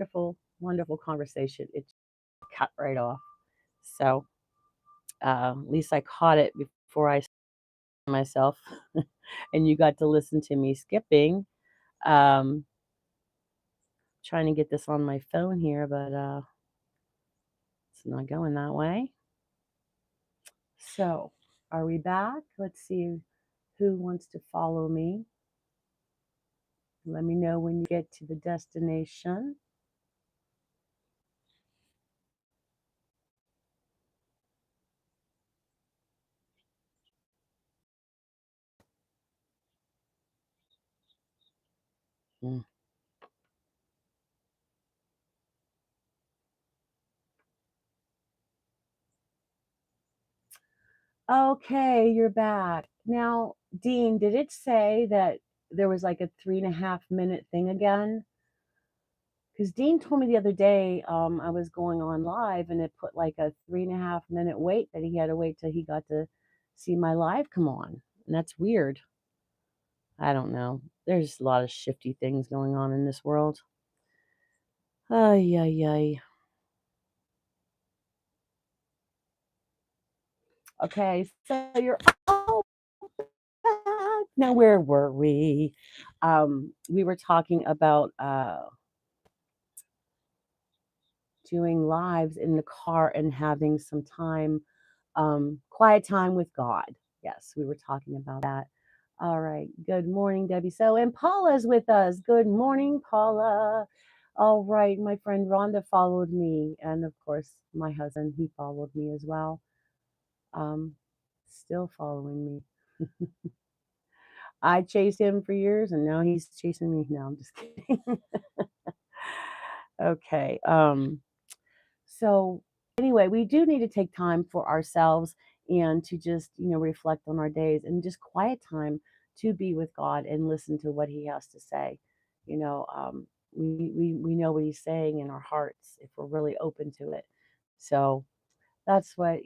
wonderful, wonderful conversation. It cut right off. So at least I caught it before I myself, and you got to listen to me skipping. Um, Trying to get this on my phone here, but it's not going that way. So, are we back? Let's see who wants to follow me. Let me know when you get to the destination. Mm. Okay, you're back. Now, Dean, did it say that there was like a 3.5 minute thing again? Because Dean told me the other day I was going on live and it put like a 3.5 minute wait that he had to wait till he got to see my live come on. And that's weird. I don't know. There's a lot of shifty things going on in this world. Ay, ay, ay. Okay, so you're all back. Now, where were we? We were talking about doing lives in the car and having some time, quiet time with God. Yes, we were talking about that. All right. Good morning, Debbie. So, and Paula's with us. Good morning, Paula. All right. My friend Rhonda followed me. And of course, my husband, he followed me as well. Um, Still following me. I chased him for years and now he's chasing me. No, I'm just kidding. Okay. So anyway, we do need to take time for ourselves and to just, reflect on our days and just quiet time to be with God and listen to what He has to say. You know, we know what He's saying in our hearts if we're really open to it. So that's what,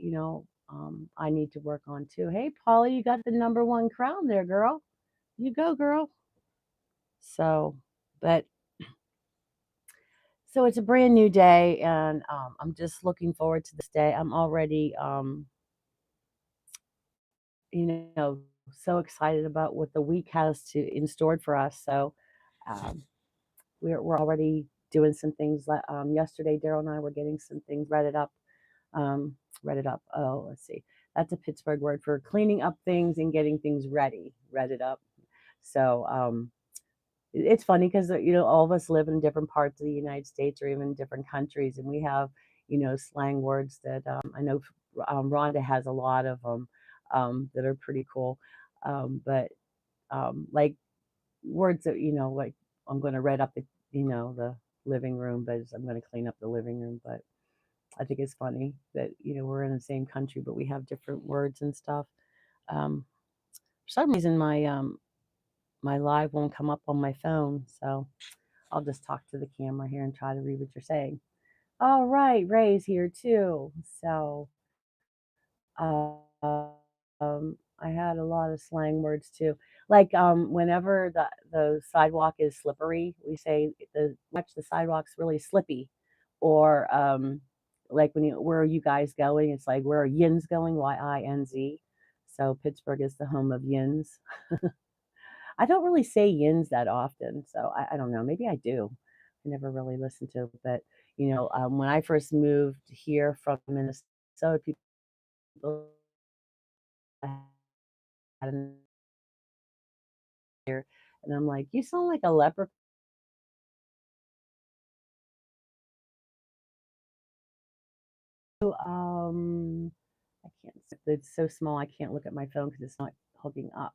I need to work on too. Hey, Polly, you got the number one crown there, girl. You go, girl. So, but so it's a brand new day, and I'm just looking forward to this day. I'm already, you know, so excited about what the week has to in store for us. So um, we're already doing some things. Yesterday, Daryl and I were getting some things redded up. Redded up. Oh, let's see. That's a Pittsburgh word for cleaning up things and getting things ready. Redded up. So it's funny because all of us live in different parts of the United States or even different countries, and we have slang words that I know Rhonda has a lot of them that are pretty cool. But like words that like I'm going to read up the living room, but I'm going to clean up the living room. But I think it's funny that we're in the same country, but we have different words and stuff. For some reason, my live won't come up on my phone, so I'll just talk to the camera here and try to read what you're saying. All right, Ray's here too. So, I had a lot of slang words too. Like whenever the sidewalk is slippery, we say the watch the sidewalk's really slippy, or like where are you guys going? It's like where are yins going? YINZ. So Pittsburgh is the home of yins. I don't really say yins that often, so I don't know. Maybe I do. I never really listened to it, but when I first moved here from Minnesota, people had an ear, and I'm like, "You sound like a leprechaun." I can't. It's so small. I can't look at my phone because it's not hooking up.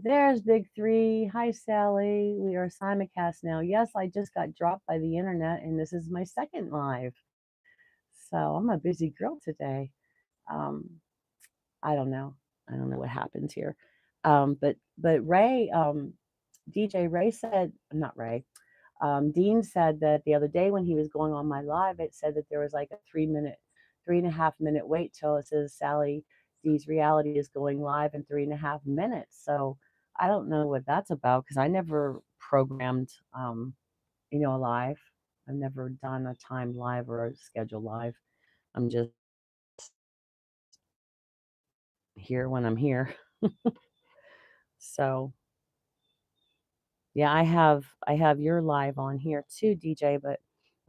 There's Big Three. Hi, Sally. We are simulcast now. Yes, I just got dropped by the internet, and this is my second live. So I'm a busy girl today. Um, I don't know. I don't know what happens here. But Ray, DJ Ray said, not Ray. Dean said that the other day when he was going on my live, it said that there was like a 3 minute, 3.5 minute wait till it says Sally D's reality is going live in 3.5 minutes. So I don't know what that's about because I never programmed. a live. I've never done a timed live or a scheduled live. I'm just here when I'm here. So yeah, I have your live on here too, DJ, but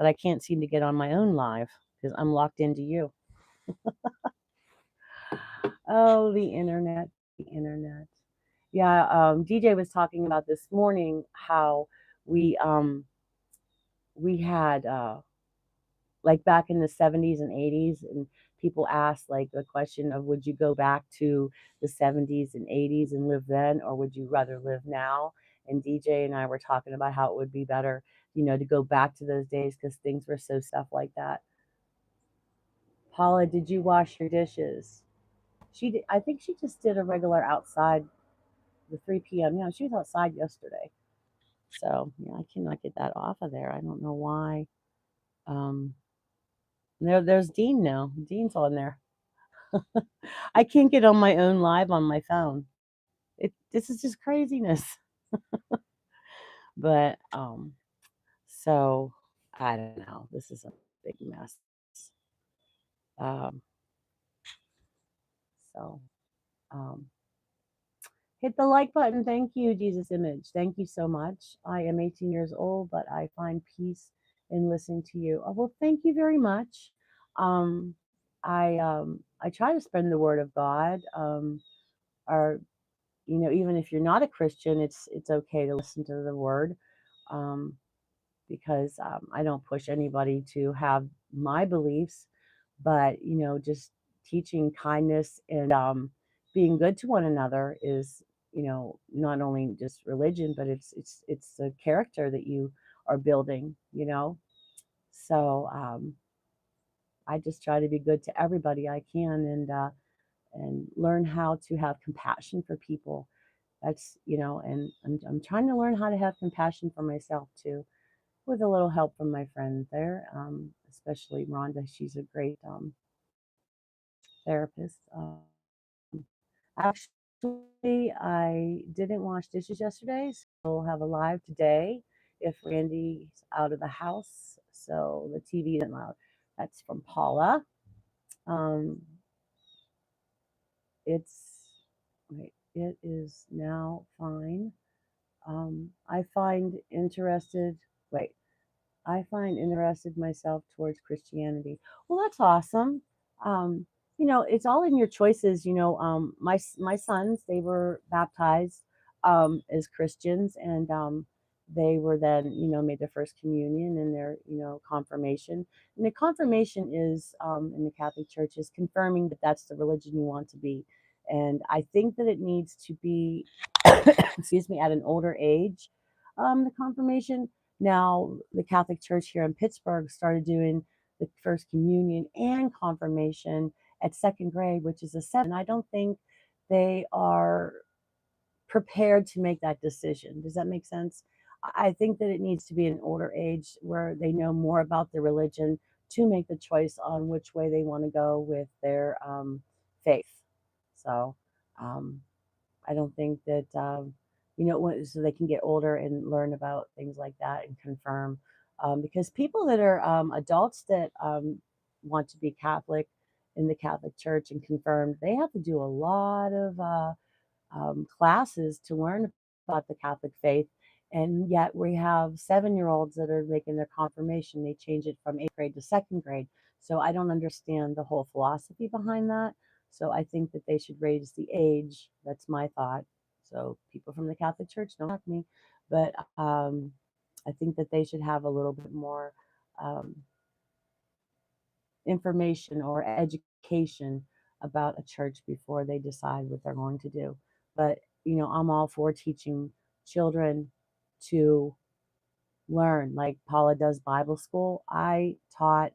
I can't seem to get on my own live because I'm locked into you. Oh, the internet, the internet. Yeah, DJ was talking about this morning how we we had like back in the 70s and 80s, and people asked like the question of would you go back to the 70s and 80s and live then, or would you rather live now? And DJ and I were talking about how it would be better, to go back to those days because things were so stuff like that. Paula, did you wash your dishes? She did, I think she just did a regular outside, the 3 p.m. Yeah, she was outside yesterday. So yeah, I cannot get that off of there. I don't know why. Um, there's Dean now. Dean's on there. I can't get on my own live on my phone. This is just craziness. But so I don't know. This is a big mess. Um, so um, hit the like button. Thank you, Jesus Image. Thank you so much. I am 18 years old, but I find peace in listening to you. Oh, well, thank you very much. Um, I try to spread the word of God. Or even if you're not a Christian, it's okay to listen to the word. Um, because I don't push anybody to have my beliefs, but just teaching kindness and being good to one another is not only just religion, but it's the character that you are building. So I just try to be good to everybody I can and learn how to have compassion for people. That's and I'm trying to learn how to have compassion for myself too with a little help from my friend there, especially Rhonda. She's a great therapist. Actually, I didn't wash dishes yesterday, so we'll have a live today if Randy's out of the house. So the TV isn't loud. That's from Paula. Um, it's wait, it is now fine. I find interested. Wait, I find interested myself towards Christianity. Well, that's awesome. Um, it's all in your choices. My sons, they were baptized as Christians, and they were then made their first communion and their confirmation. And the confirmation is in the Catholic Church is confirming that that's the religion you want to be. And I think that it needs to be, excuse me, at an older age. The confirmation now, the Catholic Church here in Pittsburgh started doing the first communion and confirmation at second grade, which is a seven. I don't think they are prepared to make that decision. Does that make sense? I think that it needs to be an older age where they know more about the religion to make the choice on which way they want to go with their faith. So, um, I don't think that so they can get older and learn about things like that and confirm. Because people that are adults that want to be Catholic in the Catholic Church and confirmed, they have to do a lot of classes to learn about the Catholic faith. And yet we have 7-year-olds that are making their confirmation. They change it from eighth grade to second grade. So I don't understand the whole philosophy behind that. So I think that they should raise the age. That's my thought. So people from the Catholic Church don't ask me, but I think that they should have a little bit more um, information or education about a church before they decide what they're going to do. But, I'm all for teaching children to learn, like Paula does Bible school. I taught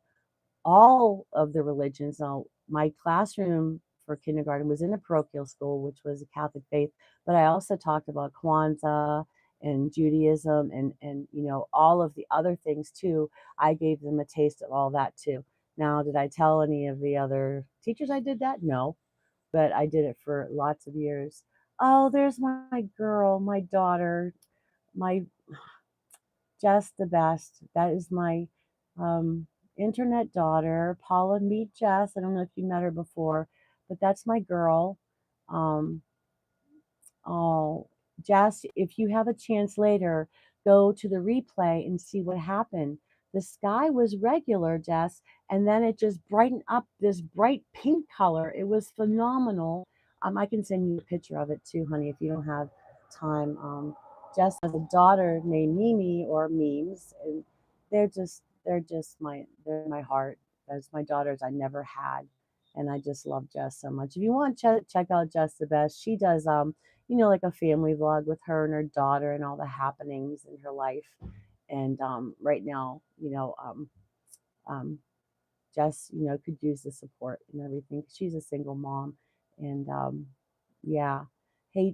all of the religions. Now, my classroom for kindergarten was in a parochial school, which was a Catholic faith, but I also talked about Kwanzaa and Judaism and all of the other things too. I gave them a taste of all that too. Now, did I tell any of the other teachers I did that? No, but I did it for lots of years. Oh, there's my girl, my daughter, my Jess the best. That is my um, internet daughter, Paula. Meet Jess. I don't know if you met her before, but that's my girl. Um, Oh, Jess, if you have a chance later, go to the replay and see what happened. The sky was regular, Jess, and then it just brightened up this bright pink color. It was phenomenal. I can send you a picture of it too, honey, if you don't have time. Jess has a daughter named Mimi or Memes, and they're my heart. That's my daughters I never had, and I just love Jess so much. If you want to check out Jess the best, she does like a family vlog with her and her daughter and all the happenings in her life. And right now, um, Jess, could use the support and everything. She's a single mom. And yeah. Hey,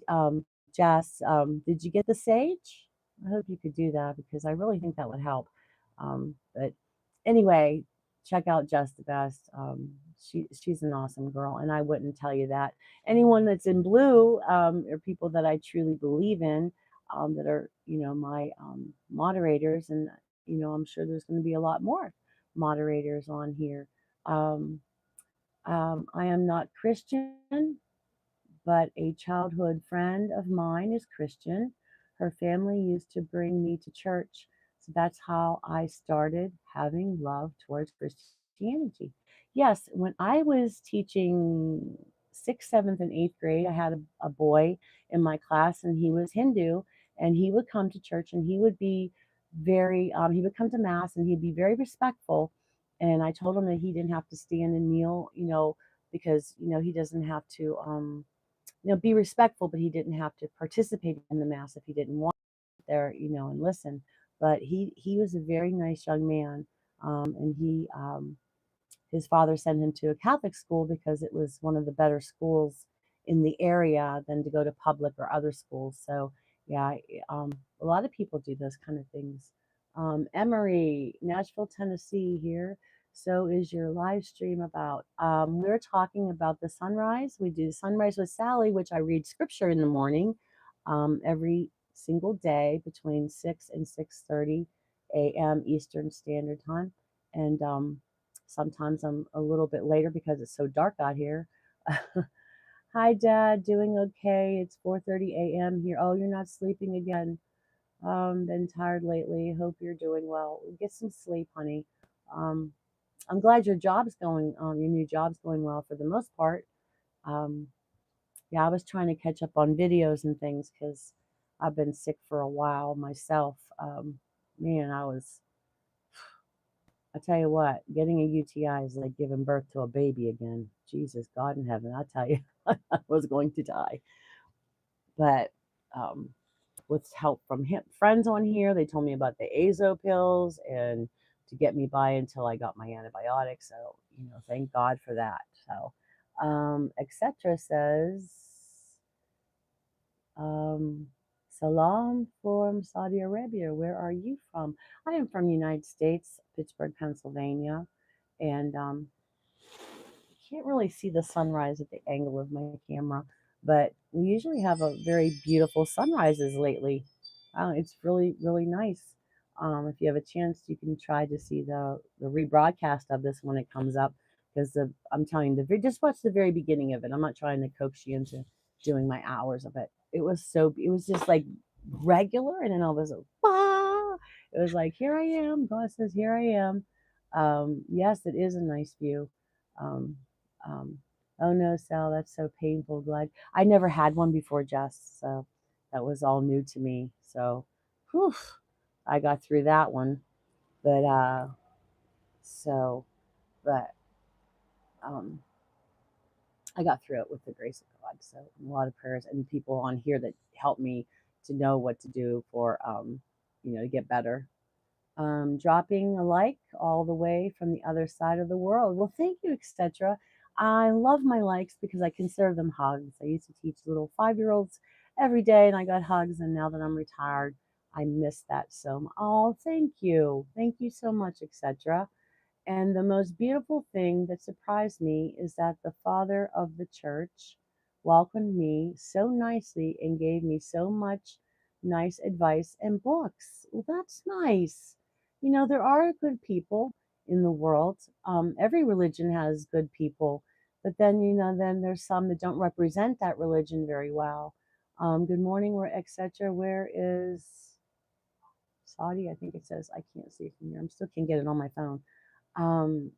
Jess, did you get the sage? I hope you could do that because I really think that would help. But anyway, check out Jess the Best. She's an awesome girl, and I wouldn't tell you that. Anyone that's in blue are people that I truly believe in, that are my moderators, and I'm sure there's going to be a lot more moderators on here. Um, I am not Christian, but a childhood friend of mine is Christian. Her family used to bring me to church. So that's how I started having love towards Christianity. Yes, when I was teaching sixth, seventh, and eighth grade, I had a boy in my class, and he was Hindu, and he would come to church, and he would be he would come to mass, and he'd be very respectful. And I told him that he didn't have to stand and kneel, because he doesn't have to be respectful, but he didn't have to participate in the mass if he didn't want there, and listen. But he was a very nice young man, and his father sent him to a Catholic school because it was one of the better schools in the area than to go to public or other schools. So yeah, a lot of people do those kind of things. Emory, Nashville, Tennessee here. So is your live stream about? We're talking about the sunrise. We do Sunrise with Sally, which I read scripture in the morning, every single day between 6 and 6:30 a.m. Eastern Standard Time. And sometimes I'm a little bit later because it's so dark out here. Hi, Dad. Doing okay? It's 4:30 a.m. here. Oh, you're not sleeping again. Been tired lately. Hope you're doing well. Get some sleep, honey. Um, I'm glad your new job's going well for the most part. Um, yeah, I was trying to catch up on videos and things because I've been sick for a while myself. Man, I tell you what, getting a UTI is like giving birth to a baby again. Jesus, God in heaven, I tell you, I was going to die. But um, with help from friends on here, they told me about the Azo pills and to get me by until I got my antibiotics. So, thank God for that. So, etc. says, um, Salam from Saudi Arabia. Where are you from? I am from the United States, Pittsburgh, Pennsylvania. And can't really see the sunrise at the angle of my camera, but we usually have a very beautiful sunrises lately. It's really, really nice. If you have a chance, you can try to see the rebroadcast of this when it comes up, because I'm telling you, just watch the very beginning of it. I'm not trying to coax you into doing my hours of it. It was just like regular, and then all of a sudden, ah! It was like, here I am. God says, here I am. Yes, it is a nice view. Um, um, oh no, Sal, that's so painful. Glad I never had one before, Jess. So that was all new to me. So, whew, I got through that one. But so, but um, I got through it with the grace of God. So a lot of prayers and people on here that helped me to know what to do for to get better. Dropping a like all the way from the other side of the world. Well, thank you, etc. I love my likes because I consider them hugs. I used to teach little 5-year-olds every day, and I got hugs. And now that I'm retired, I miss that so much. Oh, thank you so much, etc. And the most beautiful thing that surprised me is that the father of the church welcomed me so nicely and gave me so much nice advice and books. Well, that's nice. There are good people in the world. Every religion has good people, but then there's some that don't represent that religion very well. Good morning, we're etc. Where is Saudi? I think it says. I can't see from here. I'm still can't get it on my phone. Um,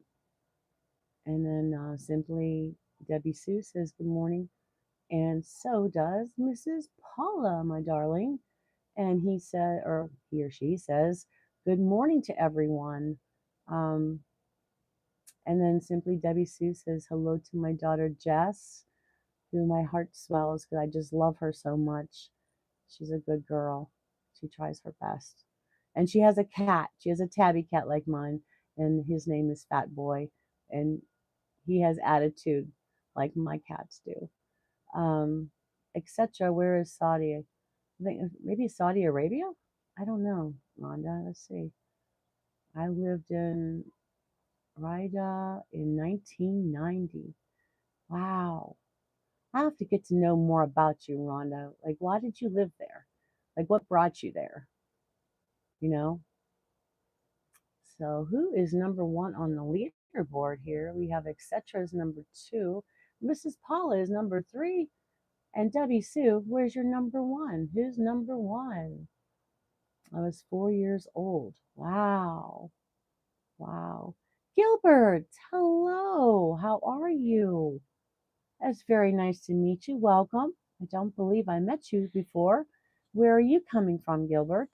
and then simply Debbie Sue says good morning, and so does Mrs. Paula, my darling. And he said, or he or she says, good morning to everyone. Um, and then simply Debbie Sue says hello to my daughter Jess, who my heart swells because I just love her so much. She's a good girl. She tries her best. And she has a cat. She has a tabby cat like mine, and his name is Fat Boy. And he has attitude like my cats do. Etc. Where is Saudi? I think maybe Saudi Arabia? I don't know, Rhonda. Let's see. I lived in Riyadh in 1990. Wow. I have to get to know more about you, Rhonda. Like, why did you live there? Like, what brought you there? You know? So, who is number one on the leaderboard here? We have etc. is number two. Mrs. Paula is number three. And Debbie Sue, where's your number one? Who's number one? I was 4 years old. Wow. Wow. Gilbert, hello. How are you? It's very nice to meet you. Welcome. I don't believe I met you before. Where are you coming from, Gilbert?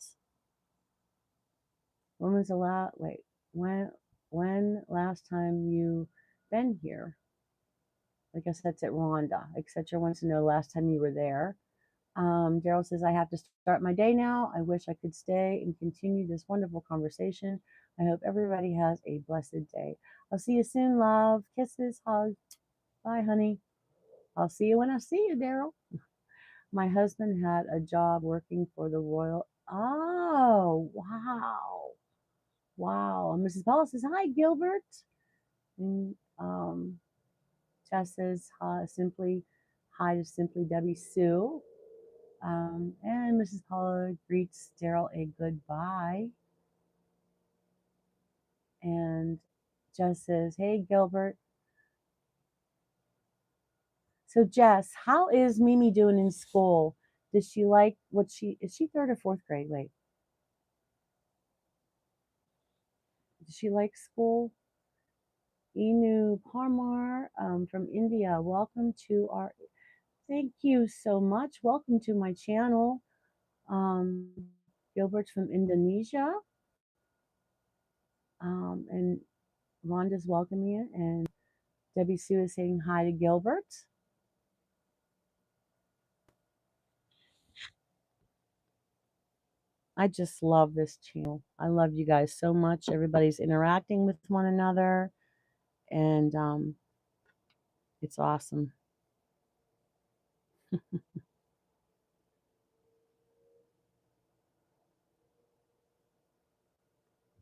When was the last wait, when last time you been here? I guess that's at Rhonda. Etc. wants to know last time you were there. Daryl says, I have to start my day now. I wish I could stay and continue this wonderful conversation. I hope everybody has a blessed day. I'll see you soon, love. Kisses, hugs. Bye, honey. I'll see you when I see you, Daryl. My husband had a job working for the Royal. Oh, wow. Wow. And Mrs. Paula says, hi, Gilbert. And Jess says, simply, hi to Simply Debbie Sue. And Mrs. Paula greets Daryl a goodbye. And Jess says, hey, Gilbert. So, Jess, how is Mimi doing in school? Does she like is she third or fourth grade? Wait, does she like school? Inu Parmar from India, welcome to our, thank you so much. Welcome to my channel. Um, Gilbert's from Indonesia. And Rhonda's welcoming you, and Debbie Sue is saying hi to Gilbert. I just love this channel. I love you guys so much. Everybody's interacting with one another, and it's awesome.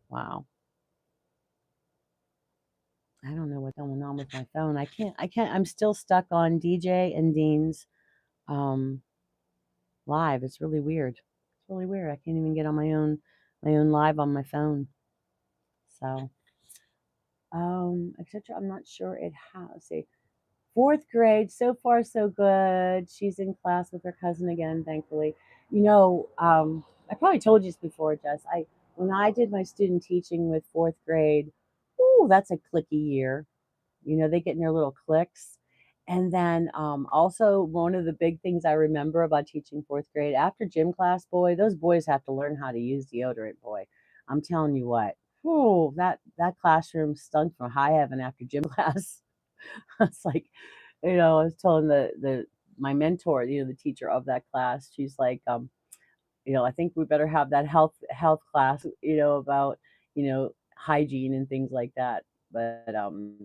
Wow. I don't know what's going on with my phone. I'm still stuck on DJ and Dean's um, live. It's really weird. It's really weird. I can't even get on my own live on my phone. So, etc. I'm not sure it has. See, fourth grade. So far, so good. She's in class with her cousin again, thankfully. I probably told you this before, Jess. When I did my student teaching with fourth grade, ooh, that's a clicky year. They get in their little cliques. And then also, one of the big things I remember about teaching fourth grade after gym class, boy, those boys have to learn how to use deodorant, boy. I'm telling you what, whew, that classroom stunk from high heaven after gym class. It's like, I was telling the my mentor, the teacher of that class, she's like, I think we better have that health class, about, hygiene and things like that. But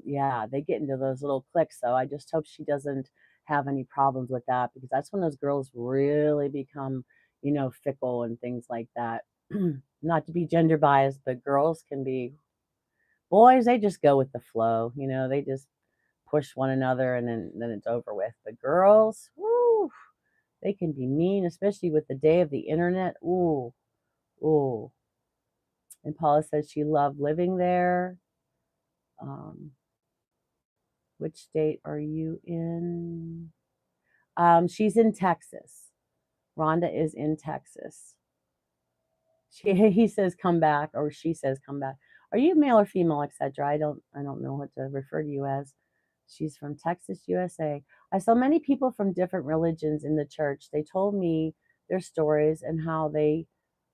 yeah, they get into those little cliques. So I just hope she doesn't have any problems with that, because that's when those girls really become, fickle and things like that. Not to be gender biased, but girls can be, boys, they just go with the flow. They just push one another, and then it's over with. But girls, woo, They can be mean, especially with the day of the internet. Ooh, ooh. And Paula says she loved living there. Um, which state are you in? She's in Texas. Rhonda is in Texas. He says come back, or she says come back. Are you male or female, etc.? I don't know what to refer to you as. She's from Texas, USA. I saw many people from different religions in the church. They told me their stories and how they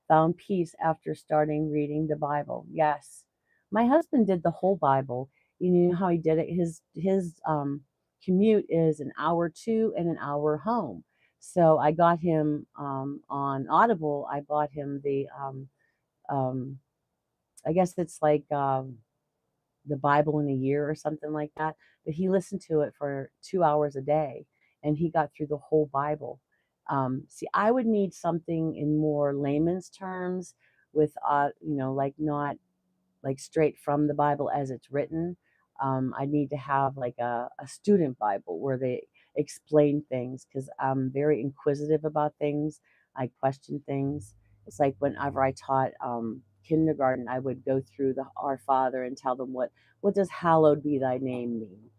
found peace after starting reading the Bible. Yes. My husband did the whole Bible. You know how he did it? His commute is an hour to and an hour home. So I got him on Audible. I bought him the um, I guess it's like the Bible in a year or something like that. But he listened to it for 2 hours a day, and he got through the whole Bible. See, I would need something in more layman's terms, with like not like straight from the Bible as it's written. I need to have like a student Bible where they explain things, because I'm very inquisitive about things. I question things. It's like whenever I taught kindergarten, I would go through the Our Father and tell them what does hallowed be thy name mean?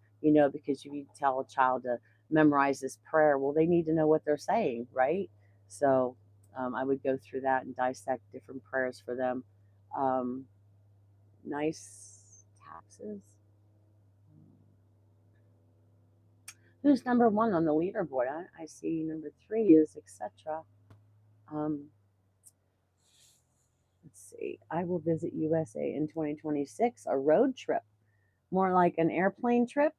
Because if you tell a child to memorize this prayer, well, they need to know what they're saying, right? So I would go through that and dissect different prayers for them. Um, Nice taxes. Who's number one on the leaderboard? I see number three is etc. Um, let's see. I will visit USA in 2026. A road trip, more like an airplane trip.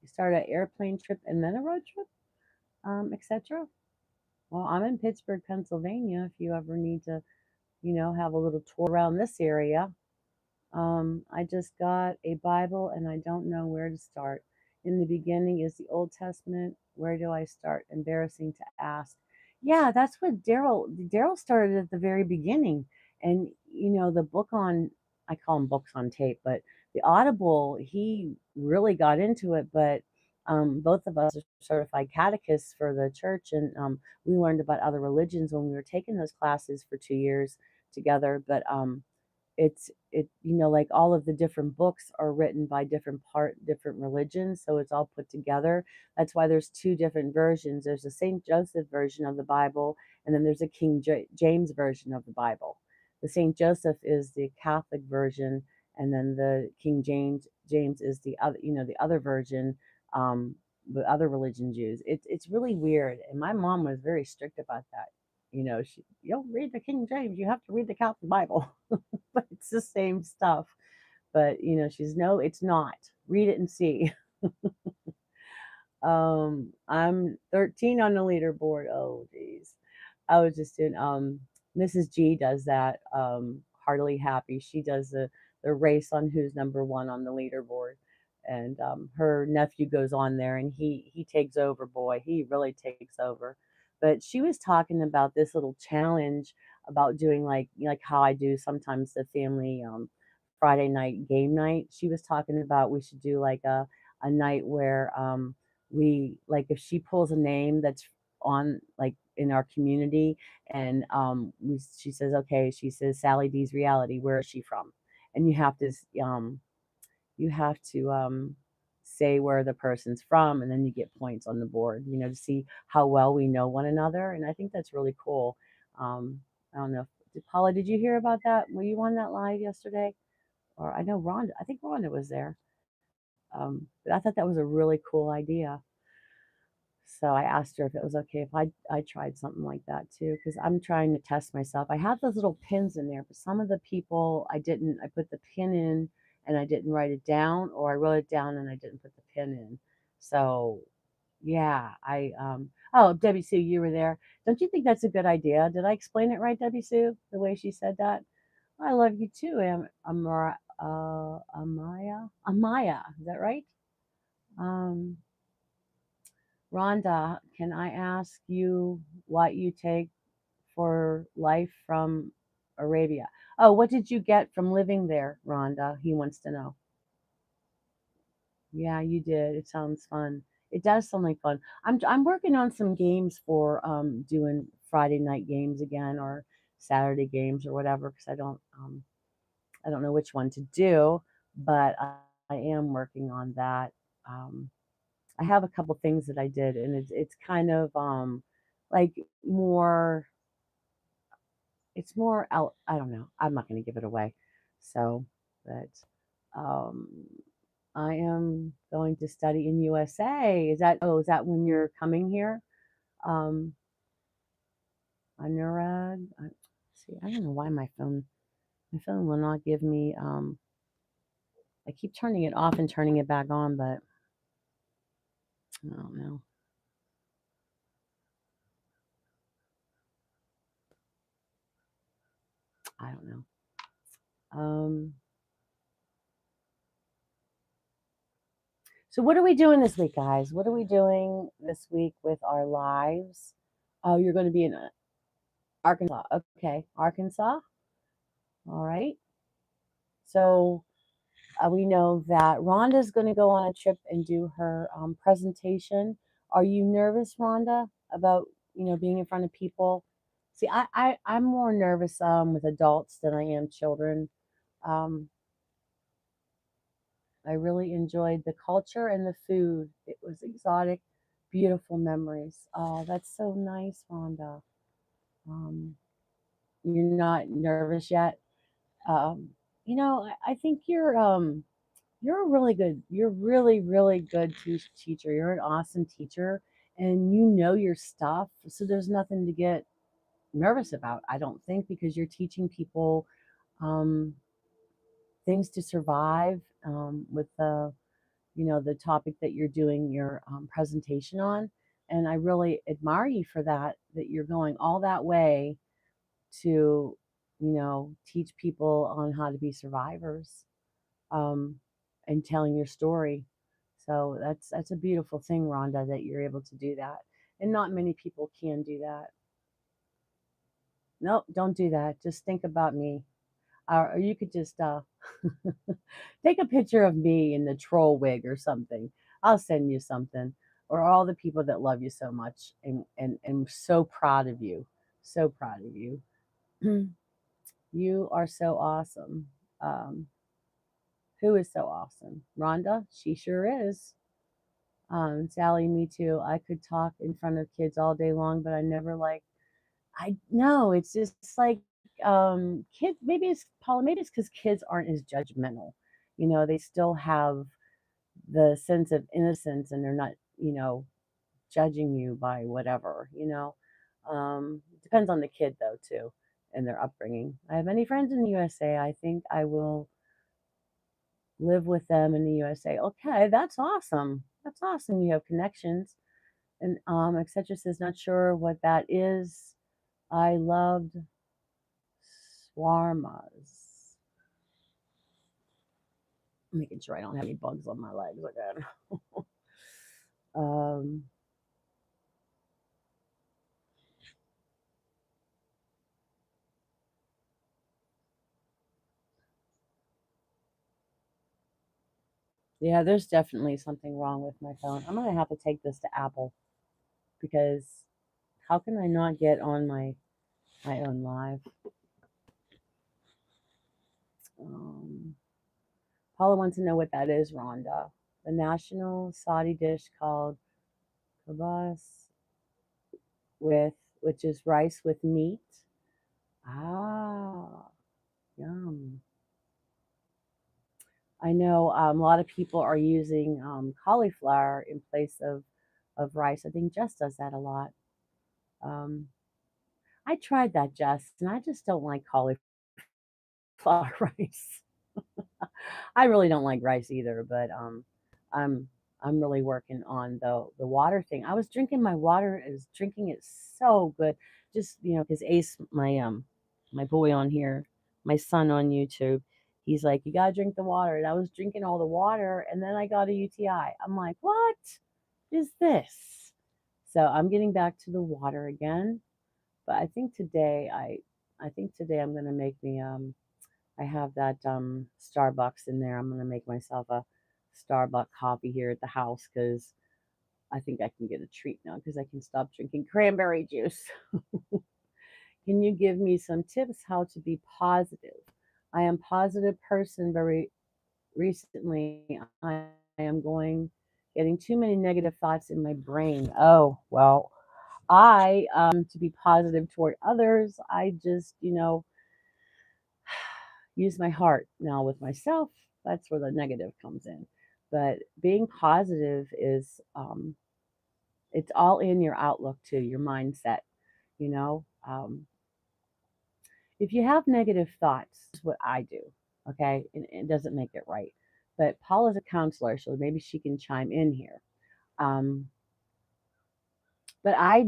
You start an airplane trip and then a road trip, etc. Well, I'm in Pittsburgh, Pennsylvania. If you ever need to, have a little tour around this area. I just got a Bible and I don't know where to start. In the beginning is the Old Testament. Where do I start? Embarrassing to ask. Yeah, that's what Daryl started at the very beginning. And the book on, I call them books on tape, but the Audible, he really got into it. But both of us are certified catechists for the church, and we learned about other religions when we were taking those classes for 2 years together. But like all of the different books are written by different religions, so it's all put together. That's why there's two different versions. There's a St. Joseph version of the Bible, and then there's a James version of the Bible. The St. Joseph is the Catholic version, and then the King James is the other, the other version, the other religions use. It's really weird, and my mom was very strict about that. You don't read the King James, you have to read the Catholic Bible. But it's the same stuff. But she's no, it's not. Read it and see. I'm 13 on the leaderboard. Oh geez. I was just in Mrs. G does that. Heartily Happy. She does the race on who's number one on the leaderboard. And her nephew goes on there and he takes over, boy. He really takes over. But she was talking about this little challenge about doing like how I do sometimes the family Friday night game night. She was talking about we should do like a night where we, like, if she pulls a name that's on like in our community, and she says, okay, she says Sally D's reality, where is she from? And um you have to say where the person's from, and then you get points on the board, to see how well we know one another. And I think that's really cool. I don't know, Paula, did you hear about that? Were you on that live yesterday? Or I know Rhonda, I think Rhonda was there. But I thought that was a really cool idea. So I asked her if it was okay if I tried something like that too, because I'm trying to test myself. I have those little pins in there, but some of the people I put the pin in and I didn't write it down, or I wrote it down and I didn't put the pin in. So yeah, oh, Debbie Sue, you were there. Don't you think that's a good idea? Did I explain it right, Debbie Sue, the way she said that? I love you too, Amaya, is that right? Um, Rhonda, can I ask you what you take for life from Arabia? Oh, what did you get from living there, Rhonda? He wants to know. Yeah, you did. It sounds fun. It does sound like fun. I'm working on some games for doing Friday night games again or Saturday games or whatever because I don't know which one to do, but I am working on that. Um, I have a couple things that I did, and it's kind of like more. It's more out. I don't know. I'm not going to give it away. So, but um, I am going to study in USA. Is that when you're coming here? Um, Anurag. See, I don't know why my phone will not give me. I keep turning it off and turning it back on, but I don't know. I don't know. Um, so what are we doing this week, guys? What are we doing this week with our lives? Oh, you're going to be in Arkansas. Okay, Arkansas. All right. So we know that Rhonda's going to go on a trip and do her presentation. Are you nervous, Rhonda, about being in front of people? See, I'm more nervous with adults than I am children. Um, I really enjoyed the culture and the food. It was exotic, beautiful memories. Oh, that's so nice, Rhonda. Um, you're not nervous yet. Um, I think you're a really good, you're really, really good teacher. You're an awesome teacher and you know your stuff. So there's nothing to get nervous about, I don't think, because you're teaching people um, things to survive with the topic that you're doing your presentation on. And I really admire you for that, that you're going all that way to, teach people on how to be survivors um, and telling your story. So that's a beautiful thing, Rhonda, that you're able to do that. And not many people can do that. Nope, don't do that. Just think about me. Or you could just take a picture of me in the troll wig or something. I'll send you something. Or all the people that love you so much and so proud of you. So proud of you. You are so awesome. Um, who is so awesome? Rhonda, she sure is. Sally, me too. I could talk in front of kids all day long, but I never like, I know it's just like kids, maybe it's Paula, maybe it's because kids aren't as judgmental. They still have the sense of innocence and they're not, judging you by whatever. It depends on the kid though, too, and their upbringing. I have many friends in the USA. I think I will live with them in the USA. Okay, that's awesome. That's awesome. You have connections. And etc. says, not sure what that is. I loved swarmas. Making sure I don't have any bugs on my legs again. um, yeah, there's definitely something wrong with my phone. I'm gonna have to take this to Apple because how can I not get on my own live? Um, Paula wants to know what that is, Rhonda. The national Saudi dish called kibas with which is rice with meat. Ah, yum. I know a lot of people are using cauliflower in place of rice. I think Jess does that a lot. Um, I tried that, Jess, and I just don't like cauliflower rice. I really don't like rice either, but I'm I'm really working on the water thing. I was drinking my water, I was drinking it so good. Just, because Ace, my boy on here, my son on YouTube, he's like, you gotta drink the water. And I was drinking all the water and then I got a UTI. I'm like, what is this? So I'm getting back to the water again. But I think today I'm gonna make me I have that Starbucks in there. I'm gonna make myself a Starbucks coffee here at the house because I think I can get a treat now because I can stop drinking cranberry juice. Can you give me some tips how to be positive? I am a positive person. Very recently, I am getting too many negative thoughts in my brain. Oh, well, to be positive toward others, I just, use my heart. Now with myself, that's where the negative comes in. But being positive is, it's all in your outlook too, your mindset, you know. If you have negative thoughts, this is what I do, okay? And it doesn't make it right. But Paula's a counselor, so maybe she can chime in here. Um, but I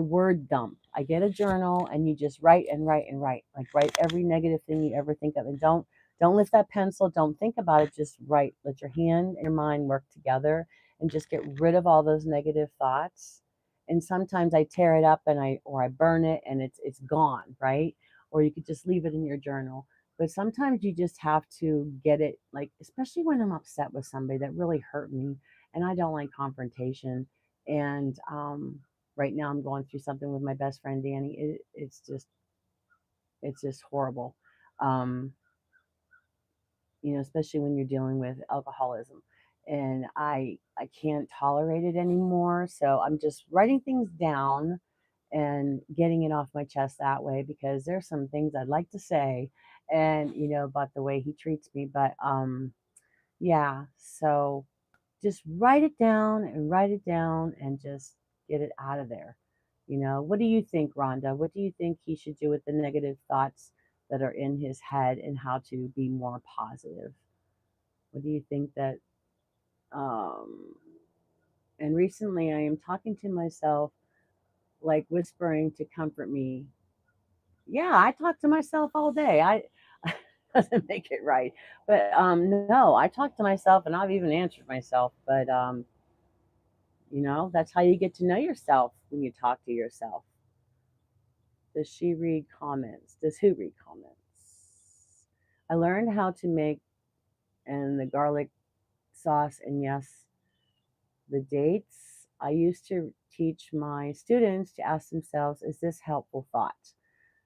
word dump. I get a journal and you just write and write and write. Like write every negative thing you ever think of. And don't lift that pencil, don't think about it, just write. Let your hand and your mind work together and just get rid of all those negative thoughts. And sometimes I tear it up and I burn it and it's gone, right? Or you could just leave it in your journal. But sometimes you just have to get it, like especially when I'm upset with somebody that really hurt me and I don't like confrontation. And right now I'm going through something with my best friend Danny. It's just horrible. Um, especially when you're dealing with alcoholism. And I can't tolerate it anymore. So I'm just writing things down and getting it off my chest that way because there's some things I'd like to say and about the way he treats me. But yeah, so just write it down and just get it out of there. What do you think, Rhonda? What do you think he should do with the negative thoughts that are in his head and how to be more positive? What do you think that, um, and recently I am talking to myself, like whispering to comfort me. Yeah, I talk to myself all day. I doesn't make it right. But no, I talk to myself and I've even answered myself. But that's how you get to know yourself when you talk to yourself. Does she read comments? Does who read comments? I learned how to make and the garlic sauce and yes, the dates. I used to teach my students to ask themselves, is this helpful thought?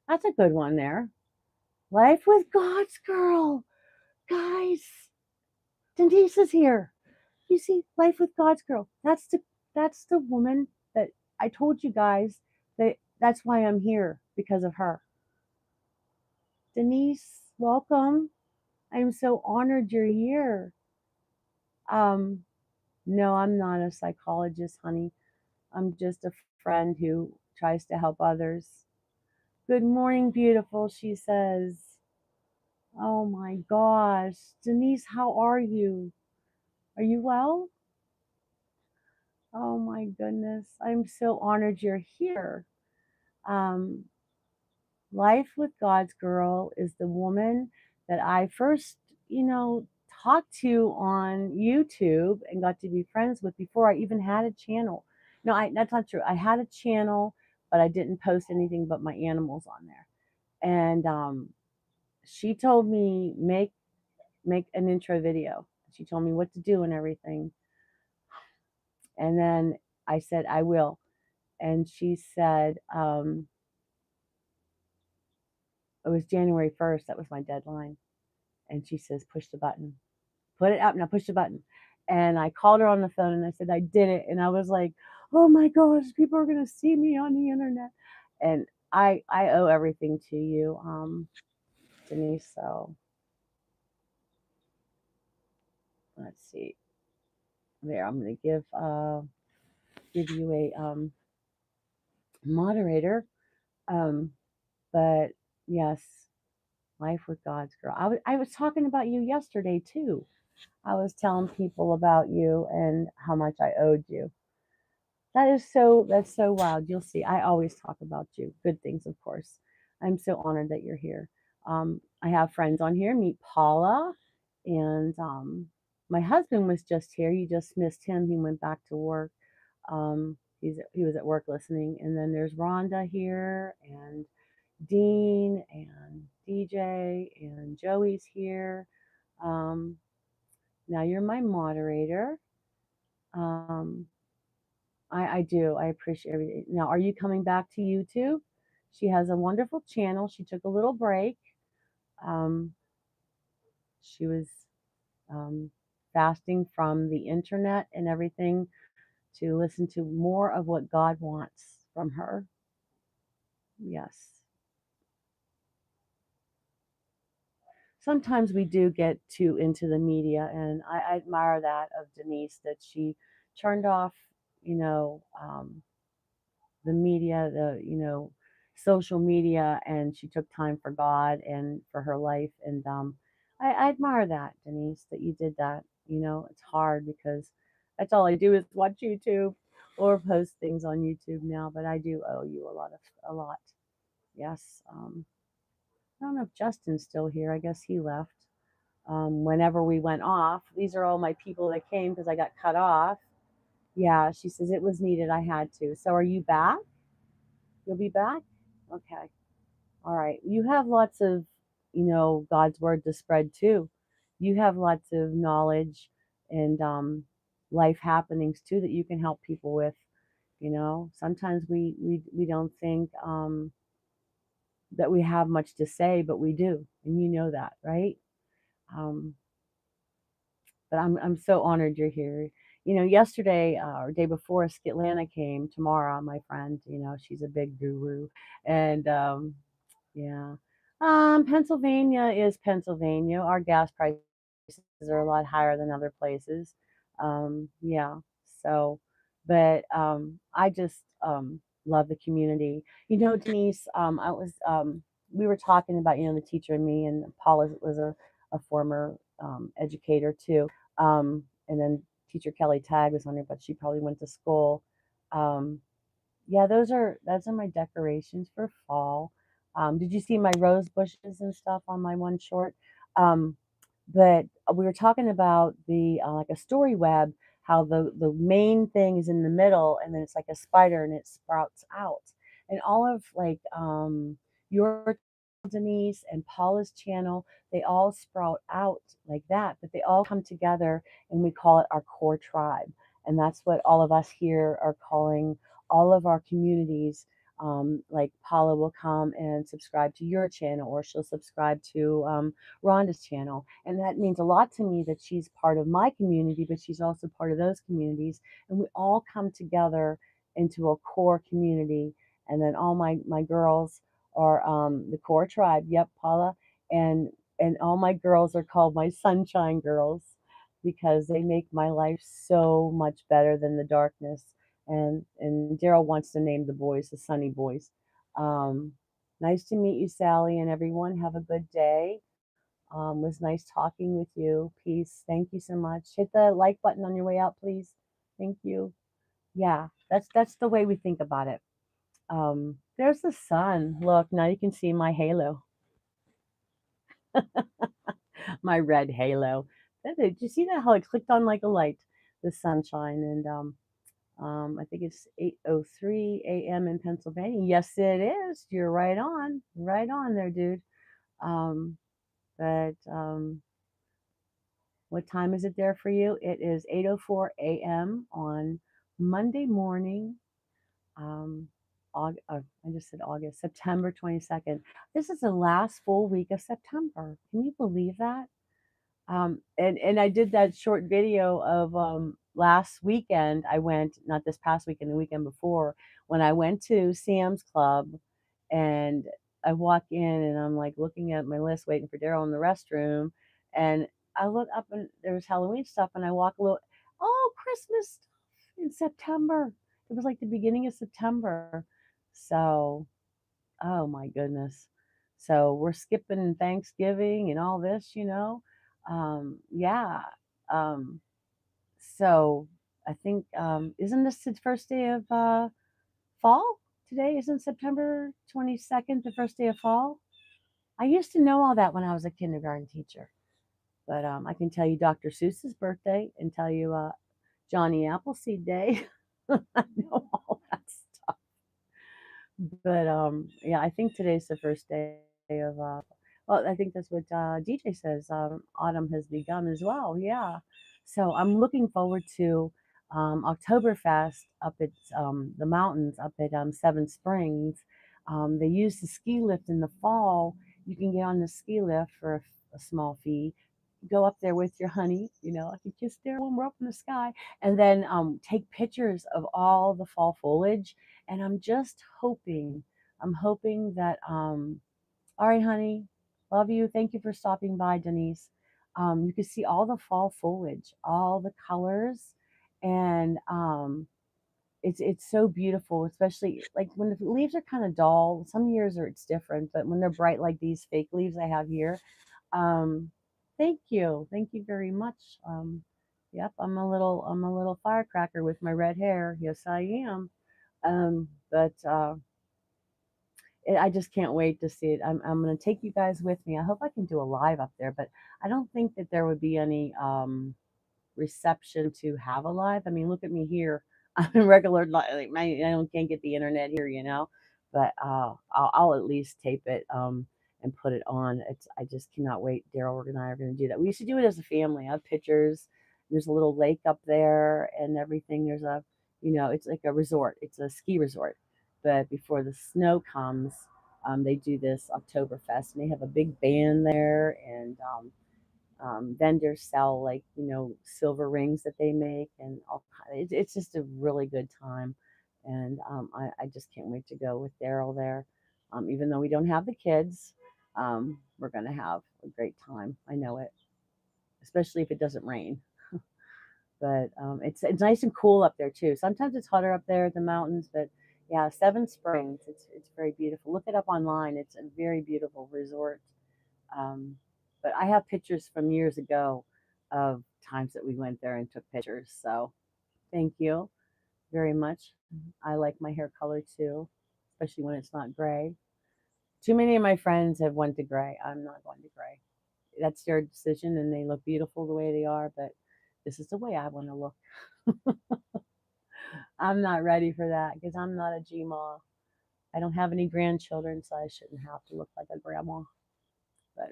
That's a good one there. Life with God's girl. Guys, Denise is here. You see, Life with God's girl. That's the woman that I told you guys that's why I'm here because of her. Denise, welcome. I'm so honored you're here. Um, no, I'm not a psychologist, honey. I'm just a friend who tries to help others. Good morning, beautiful, she says. Oh my gosh. Denise, how are you? Are you well? Oh my goodness. I'm so honored you're here. Um, Life with God's Girl is the woman that I first, talked to on YouTube and got to be friends with before I even had a channel. No, that's not true. I had a channel, but I didn't post anything but my animals on there. And she told me make an intro video. She told me what to do and everything. And then I said I will. And she said it was January 1st. That was my deadline. And she says push the button. Put it up now, push the button. And I called her on the phone and I said, I did it. And I was like, oh my gosh, people are going to see me on the internet. And I owe everything to you, Denise. So let's see. There, I'm going to give you a moderator. Um, but yes, Life with God's Girl. I was talking about you yesterday too. I was telling people about you and how much I owed you. That's so wild. You'll see. I always talk about you. Good things, of course. I'm so honored that you're here. I have friends on here. Meet Paula. And my husband was just here. You just missed him. He went back to work. He was at work listening. And then there's Rhonda here and Dean and DJ and Joey's here. Um, Now you're my moderator. Um, I do. I appreciate everything. Now, are you coming back to YouTube? She has a wonderful channel. She took a little break. Um, she was um, fasting from the internet and everything to listen to more of what God wants from her. Yes. Sometimes we do get too into the media, and I admire that of Denise that she turned off, you know, the media, social media, and she took time for God and for her life. And I admire that, Denise, that you did that. It's hard because that's all I do is watch YouTube or post things on YouTube now. But I do owe you a lot. Yes. I don't know if Justin's still here. I guess he left. Whenever we went off, these are all my people that came because I got cut off. Yeah, she says it was needed. I had to. So are you back? You'll be back? Okay. All right. You have lots of, God's word to spread too. You have lots of knowledge and life happenings too that you can help people with. Sometimes we don't think that we have much to say, but we do, and you know that, right? Um, but I'm so honored you're here. Yesterday or day before, Skitlana came. Tamara, my friend, she's a big guru, and yeah. Pennsylvania is Pennsylvania. Our gas prices are a lot higher than other places. Yeah. So, but I just love the community. Denise, we were talking about, the teacher and me, and Paula was a former educator too. And then teacher Kelly Tagg was on here, but she probably went to school. Um, yeah, those are my decorations for fall. Did you see my rose bushes and stuff on my one short? Um, but we were talking about the like a story web, how the main thing is in the middle, and then it's like a spider and it sprouts out. And all of like your Denise and Paula's channel, they all sprout out like that, but they all come together and we call it our core tribe. And that's what all of us here are calling all of our communities. Like Paula will come and subscribe to your channel, or she'll subscribe to Rhonda's channel. And that means a lot to me that she's part of my community, but she's also part of those communities. And we all come together into a core community. And then all my girls are the core tribe. Yep, Paula. And all my girls are called my sunshine girls because they make my life so much better than the darkness. And Daryl wants to name the boys the Sunny Boys. Um, nice to meet you, Sally, and everyone. Have a good day. Was nice talking with you. Peace. Thank you so much. Hit the like button on your way out, please. Thank you. Yeah, that's the way we think about it. There's the sun. Look, now you can see my halo, my red halo. Did you see that? How it clicked on like a light, the sunshine, and I think it's 8:03 a.m. in Pennsylvania. Yes, it is. You're right on there, dude. Um, but What time is it there for you? It is 8:04 a.m. on Monday morning. I just said August, September 22nd. This is the last full week of September. Can you believe that? And I did that short video of last weekend. I went, not this past weekend, the weekend before, when I went to Sam's Club, and I walk in and I'm like looking at my list, waiting for Daryl in the restroom, and I look up and there's Halloween stuff, and I walk a little, oh, Christmas stuff in September. It was like the beginning of September. So, oh my goodness. So we're skipping Thanksgiving and all this. Yeah. Um, so I think, isn't this the first day of fall today? Isn't September 22nd the first day of fall? I used to know all that when I was a kindergarten teacher, but I can tell you Dr. Seuss's birthday and tell you Johnny Appleseed Day. I know all that stuff. But yeah, I think today's the first day of well, I think that's what DJ says. Autumn has begun as well. Yeah. So I'm looking forward to Oktoberfest up at the mountains up at Seven Springs. They use the ski lift in the fall. You can get on the ski lift for a small fee. Go up there with your honey, I can just stare when we're up in the sky, and then take pictures of all the fall foliage. And I'm hoping that all right, honey. Love you. Thank you for stopping by, Denise. You can see all the fall foliage, all the colors, and it's so beautiful, especially like when the leaves are kind of dull. Some years are it's different, but when they're bright like these fake leaves I have here, um, thank you very much. Yep, I'm a little firecracker with my red hair. Yes, I am. But I just can't wait to see it. I'm going to take you guys with me. I hope I can do a live up there, but I don't think that there would be any reception to have a live. I mean, look at me here. I'm in regular, like I don't can't get the internet here. But I'll at least tape it and put it on. I just cannot wait. Daryl and I are going to do that. We used to do it as a family. I have pictures. There's a little lake up there and everything. It's like a resort. It's a ski resort. But before the snow comes, they do this Oktoberfest, and they have a big band there, and vendors sell like silver rings that they make, and it's just a really good time. And I just can't wait to go with Daryl there. Even though we don't have the kids, we're gonna have a great time. I know it, especially if it doesn't rain. But it's nice and cool up there too. Sometimes it's hotter up there at the mountains, but yeah, Seven Springs. It's very beautiful. Look it up online. It's a very beautiful resort. Um, but I have pictures from years ago of times that we went there and took pictures. So thank you very much. I like my hair color too, especially when it's not gray. Too many of my friends have went to gray. I'm not going to gray. That's their decision, and they look beautiful the way they are. But this is the way I want to look. I'm not ready for that because I'm not a Gma. I don't have any grandchildren, so I shouldn't have to look like a grandma. But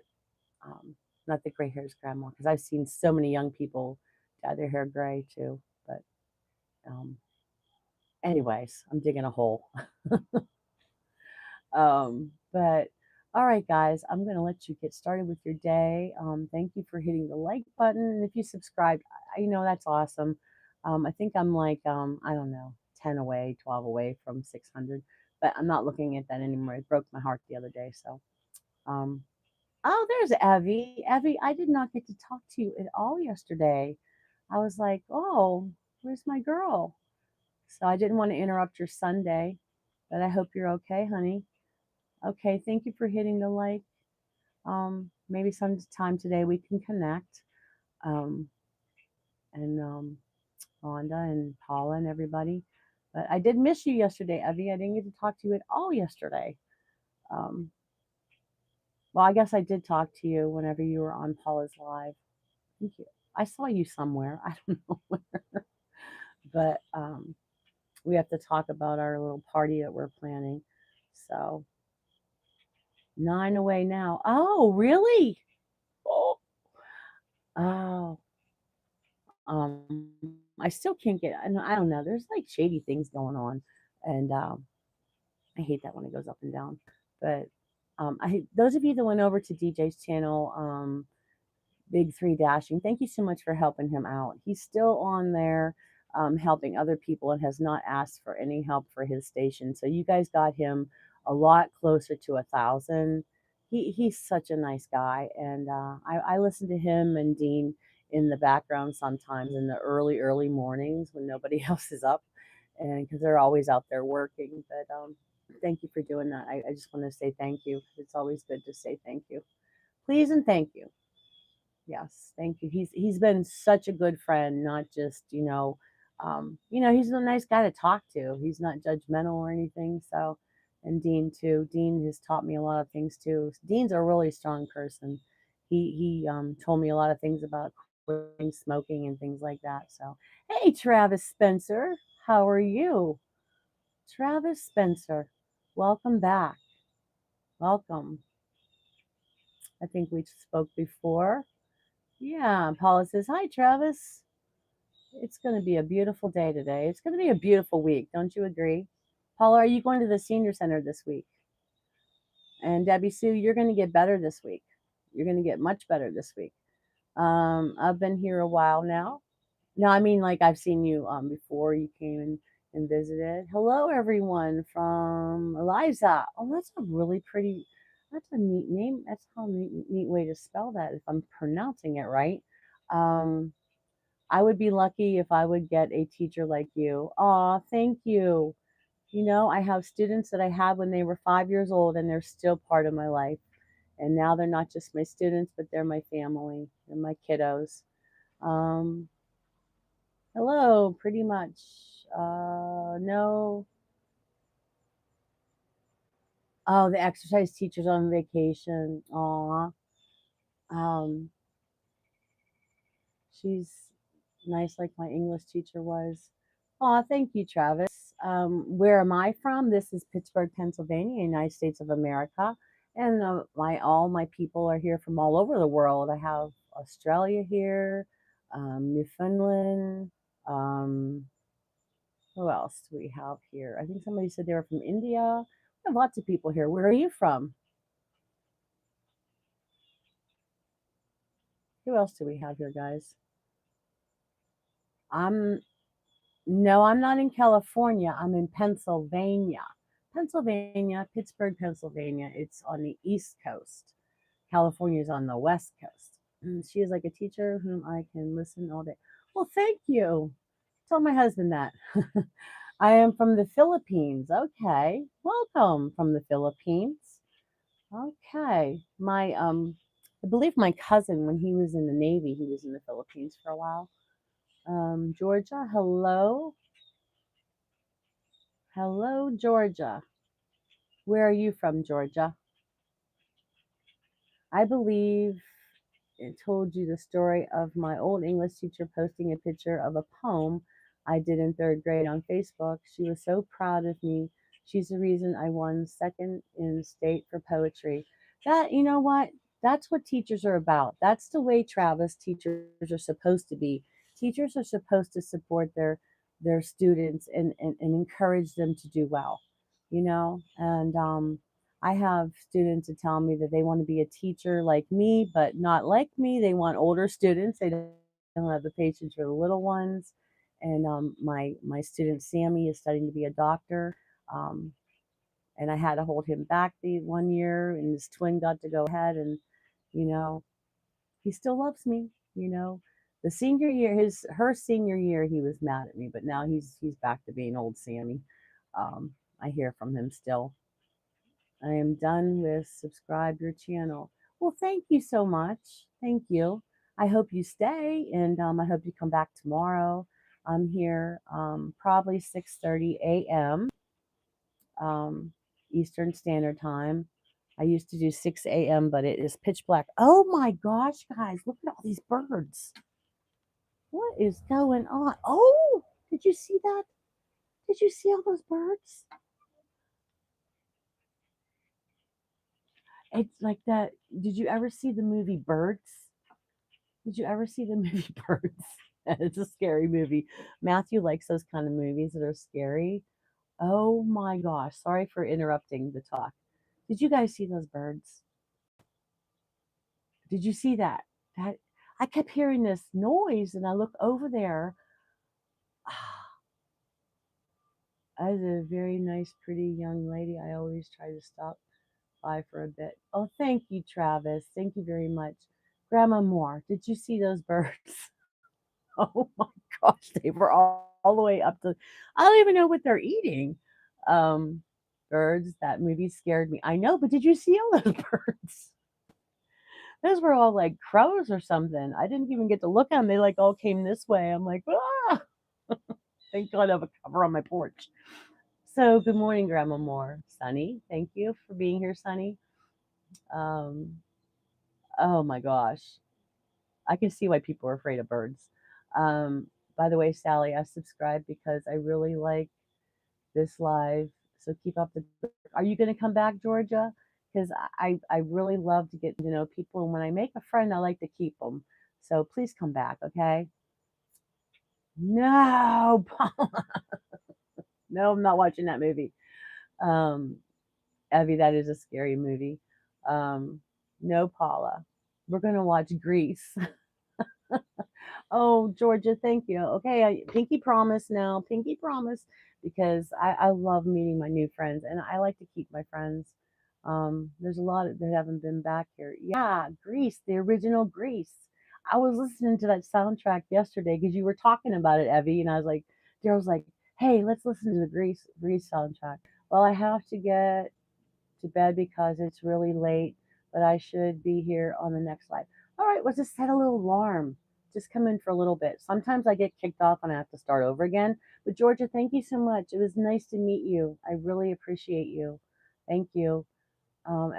not the gray hairs grandma, because I've seen so many young people dye their hair gray too. But um, anyways, I'm digging a hole. But all right, guys, I'm going to let you get started with your day. Thank you for hitting the like button. And if you subscribed, that's awesome. I think I'm like, I don't know, 10 away, 12 away from 600, but I'm not looking at that anymore. It broke my heart the other day. So, um, oh, there's Evie. Evie, I did not get to talk to you at all yesterday. I was like, oh, where's my girl? So I didn't want to interrupt your Sunday, but I hope you're okay, honey. Okay, thank you for hitting the like. Maybe sometime today we can connect. Um, and Rhonda and Paula and everybody. But I did miss you yesterday, Evie. I didn't get to talk to you at all yesterday. Um, well, I guess I did talk to you whenever you were on Paula's live. Thank you. I saw you somewhere. I don't know where. But we have to talk about our little party that we're planning. So 9 away now. Oh, really? Oh, oh. I still can't get. I don't know. There's like shady things going on, and I hate that when it goes up and down. But those of you that went over to DJ's channel, Big Three Dashing, thank you so much for helping him out. He's still on there helping other people and has not asked for any help for his station. So you guys got him a lot closer to 1,000. He's such a nice guy, and I listen to him and Dean in the background sometimes in the early mornings when nobody else is up, and because they're always out there working. But thank you for doing that. I just want to say thank you. It's always good to say thank you. Please and thank you. Yes, thank you. He's been such a good friend, not just, he's a nice guy to talk to. He's not judgmental or anything. So, and Dean too. Dean has taught me a lot of things too. Dean's a really strong person. He told me a lot of things about quitting smoking and things like that. So, hey, Travis Spencer, how are you? Travis Spencer, welcome back. Welcome. I think we spoke before. Yeah, Paula says, hi, Travis. It's going to be a beautiful day today. It's going to be a beautiful week. Don't you agree? Paula, are you going to the senior center this week? And Debbie Sue, you're going to get better this week. You're going to get much better this week. I've been here a while now. No, I mean, like I've seen you before you came and visited. Hello, everyone from Eliza. Oh, that's a really pretty, that's a neat name. That's a neat way to spell that if I'm pronouncing it right. Um, I would be lucky if I would get a teacher like you. Aw, thank you. You know, I have students that I had when they were 5 years old and they're still part of my life. And now they're not just my students, but they're my family and my kiddos. Um, Hello, pretty much. No. Oh, the exercise teacher's on vacation. Aw. Um, she's nice like my English teacher was. Aw, thank you, Travis. Where am I from? This is Pittsburgh, Pennsylvania, United States of America. And all my people are here from all over the world. I have Australia here, Newfoundland, um, who else do we have here? I think somebody said they were from India. We have lots of people here. Where are you from? Who else do we have here, guys? I'm No, I'm not in California. I'm in Pennsylvania. Pennsylvania, Pittsburgh, Pennsylvania. It's on the East Coast. California is on the West Coast. And she is like a teacher whom I can listen all day. Well, thank you. Tell my husband that. I am from the Philippines. Okay. Welcome from the Philippines. Okay. I believe my cousin, when he was in the Navy, he was in the Philippines for a while. Georgia, hello. Hello, Georgia. Where are you from, Georgia? I believe it told you the story of my old English teacher posting a picture of a poem I did in third grade on Facebook. She was so proud of me. She's the reason I won second in state for poetry. You know what? That's what teachers are about. That's the way, Travis, teachers are supposed to be. Teachers are supposed to support their students and encourage them to do well, and I have students that tell me that they want to be a teacher like me, but not like me. They want older students. They don't have the patience for the little ones. And my student Sammy is studying to be a doctor. Um, and I had to hold him back the 1 year, and his twin got to go ahead, and you know he still loves me. The senior year, her senior year, he was mad at me, but now he's back to being old Sammy. I hear from him still. I am done with subscribe your channel. Well, thank you so much. Thank you. I hope you stay, and I hope you come back tomorrow. I'm here probably 6:30 a.m. Eastern Standard Time. I used to do 6 a.m., but it is pitch black. Oh my gosh, guys, look at all these birds. What is going on? Oh, did you see that? Did you see all those birds? It's like that. Did you ever see the movie Birds? Did you ever see the movie Birds? It's a scary movie. Matthew likes those kind of movies that are scary. Oh my gosh. Sorry for interrupting the talk. Did you guys see those birds? Did you see that? That I kept hearing this noise and I look over there. That is a very nice, pretty young lady. I always try to stop by for a bit. Oh, thank you, Travis. Thank you very much. Grandma Moore, did you see those birds? Oh my gosh, they were all the way up to, I don't even know what they're eating. Um, Birds, that movie scared me. I know, but did you see all those birds? Those were all like crows or something. I didn't even get to look at them. They like all came this way. I'm like, ah, thank God I have a cover on my porch. So good morning, Grandma Moore. Sunny, thank you for being here, Sunny. Um, oh my gosh. I can see why people are afraid of birds. Um, by the way, Sally, I subscribed because I really like this live. So keep up the. Are you going to come back, Georgia? Because I really love to get to know people, and when I make a friend, I like to keep them. So please come back, okay? No, Paula. No, I'm not watching that movie. Um, Evie, that is a scary movie. Um, no, Paula. We're gonna watch Grease. Oh, Georgia, thank you. Okay, pinky promise now, pinky promise, because I love meeting my new friends, and I like to keep my friends. There's a lot that haven't been back here. Yeah, Grease, the original Grease. I was listening to that soundtrack yesterday because you were talking about it, Evie, and I was like, Daryl's like, hey, let's listen to the Grease soundtrack. Well, I have to get to bed because it's really late, but I should be here on the next live. All right, let's just set a little alarm. Just come in for a little bit. Sometimes I get kicked off and I have to start over again. But Georgia, thank you so much. It was nice to meet you. I really appreciate you. Thank you. Um,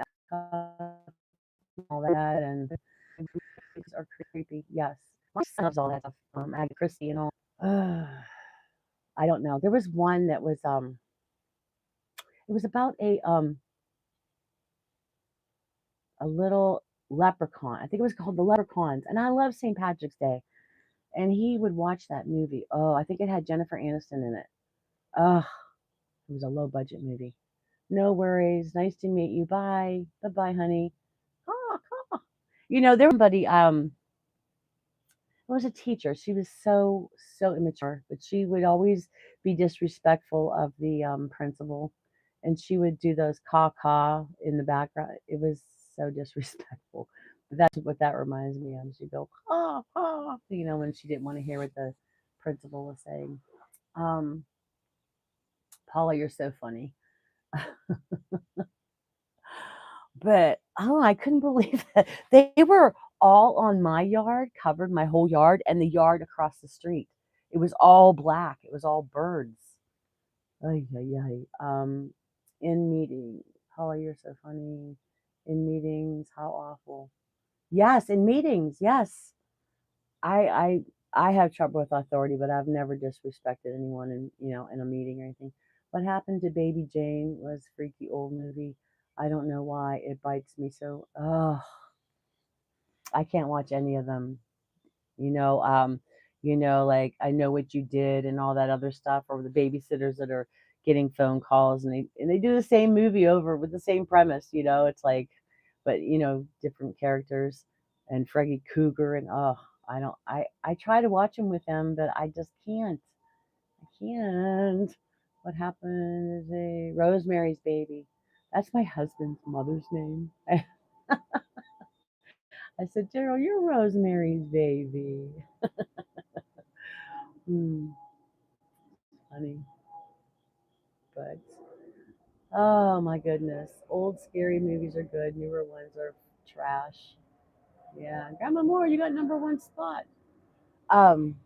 all that and are creepy. Yes, my son loves all that stuff. Agatha Christie and all. I don't know. There was one that was it was about a little leprechaun. I think it was called The Leprechauns. And I love St. Patrick's Day. And he would watch that movie. Oh, I think it had Jennifer Aniston in it. Oh, it was a low budget movie. No worries. Nice to meet you. Bye. Bye bye, honey. Ah, ah. There was somebody, it was a teacher. She was so immature, but she would always be disrespectful of the principal. And she would do those caw in the background. It was so disrespectful. That's what that reminds me of. She'd go caw caw, when she didn't want to hear what the principal was saying. Um, Paula, you're so funny. But oh, I couldn't believe that they were all on my yard, covered my whole yard, and the yard across the street. It was all black. It was all birds. Ay, ay, ay. In meeting, Paula, you're so funny. In meetings, how awful. Yes, in meetings, yes. I I I have trouble with authority, but I've never disrespected anyone in a meeting or anything. What happened to Baby Jane was a freaky old movie. I don't know why it bites me so. Oh, I can't watch any of them. You know, um, like I know what you did and all that other stuff, or the babysitters that are getting phone calls and they do the same movie over with the same premise. It's like, but different characters and Freddy Cougar and oh, I try to watch them with them, but I just can't. I can't. What happened is a Rosemary's Baby. That's my husband's mother's name. I said, Gerald, you're Rosemary's baby. Hmm. Funny, but oh my goodness, old scary movies are good. Newer ones are trash. Yeah, Grandma Moore, you got number one spot. Um,